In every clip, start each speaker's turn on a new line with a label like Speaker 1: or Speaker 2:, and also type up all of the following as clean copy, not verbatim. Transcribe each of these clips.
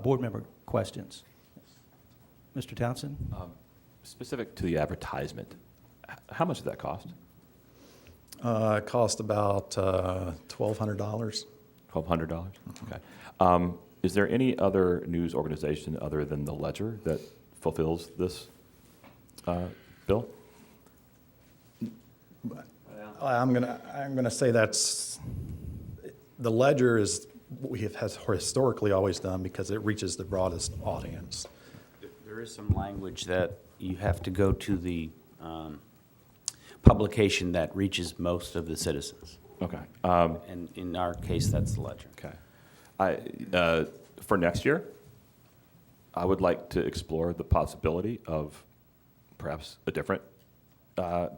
Speaker 1: board member questions. Mr. Townsend?
Speaker 2: Specific to the advertisement, how much did that cost?
Speaker 3: It cost about $1,200.
Speaker 2: $1,200? Okay. Is there any other news organization other than the Ledger that fulfills this bill?
Speaker 3: I'm gonna say that's, the Ledger is, has historically always done because it reaches the broadest audience.
Speaker 4: There is some language that you have to go to the publication that reaches most of the citizens.
Speaker 2: Okay.
Speaker 4: And in our case, that's the Ledger.
Speaker 2: Okay. For next year, I would like to explore the possibility of perhaps a different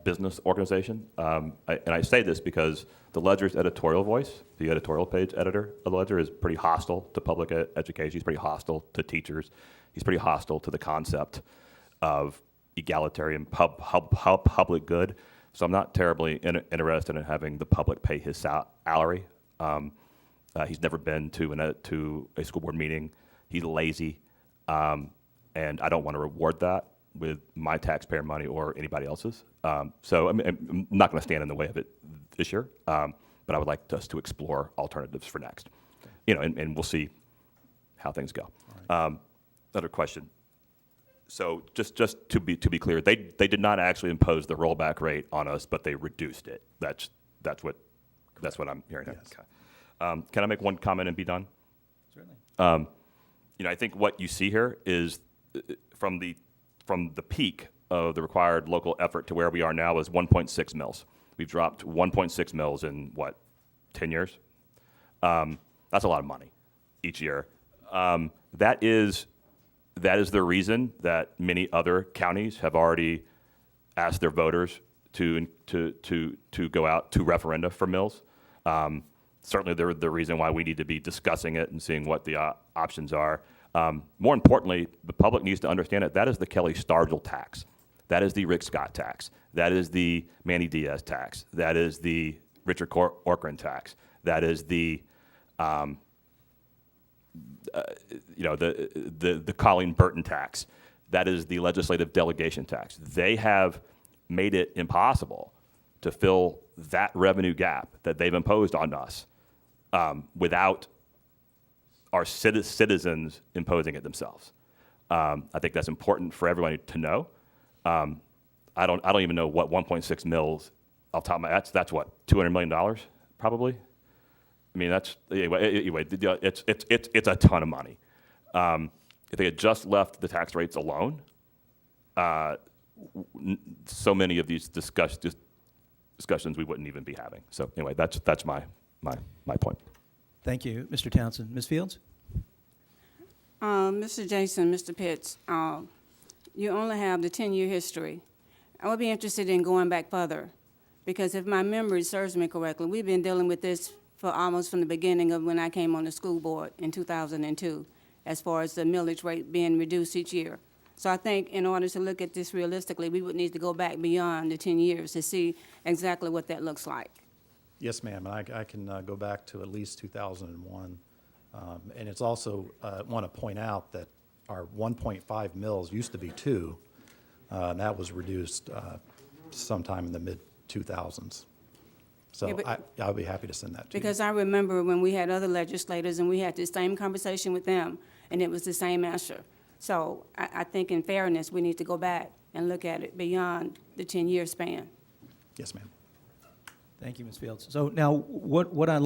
Speaker 2: business organization. And I say this because the Ledger's editorial voice, the editorial page editor of the Ledger, is pretty hostile to public education. He's pretty hostile to teachers. He's pretty hostile to the concept of egalitarian public good. So I'm not terribly interested in having the public pay his salary. He's never been to a school board meeting. He's lazy, and I don't want to reward that with my taxpayer money or anybody else's. So I'm not going to stand in the way of it this year, but I would like us to explore alternatives for next. You know, and we'll see how things go. Another question. So just to be clear, they did not actually impose the rollback rate on us, but they reduced it. That's what I'm hearing.
Speaker 3: Yes.
Speaker 2: Okay. Can I make one comment and be done?
Speaker 1: Certainly.
Speaker 2: You know, I think what you see here is from the peak of the required local effort to where we are now is 1.6 mils. We've dropped 1.6 mils in what, 10 years? That's a lot of money each year. That is the reason that many other counties have already asked their voters to go out to referenda for mills. Certainly, they're the reason why we need to be discussing it and seeing what the options are. More importantly, the public needs to understand it. That is the Kelly Stargell tax. That is the Rick Scott tax. That is the Manny Diaz tax. That is the Richard Corcoran tax. That is the the Colleen Burton tax. That is the legislative delegation tax. They have made it impossible to fill that revenue gap that they've imposed on us without our citizens imposing it themselves. I think that's important for everybody to know. I don't even know what 1.6 mils off the top of my head. That's what, $200 million probably. I mean, that's anyway. It's a ton of money. If they had just left the tax rates alone, so many of these discussions we wouldn't even be having. So anyway, that's my point.
Speaker 1: Thank you, Mr. Townsend. Ms. Fields?
Speaker 5: Mr. Jason, Mr. Pitts, you only have the 10-year history. I would be interested in going back further, because if my memory serves me correctly, we've been dealing with this for almost from the beginning of when I came on the school board in 2002, as far as the millage rate being reduced each year. So I think in order to look at this realistically, we would need to go back beyond the 10 years to see exactly what that looks like.
Speaker 3: Yes, ma'am, and I can go back to at least 2001. And it's also, want to point out that our 1.5 mils used to be 2, and that was reduced sometime in the mid-2000s. So
Speaker 5: Yeah, but-
Speaker 3: I'll be happy to send that to you.
Speaker 5: Because I remember when we had other legislators and we had the same conversation with them, and it was the same answer. So I think in fairness, we need to go back and look at it beyond the 10-year span.
Speaker 3: Yes, ma'am.
Speaker 1: Thank you, Ms. Fields. So now, what I'd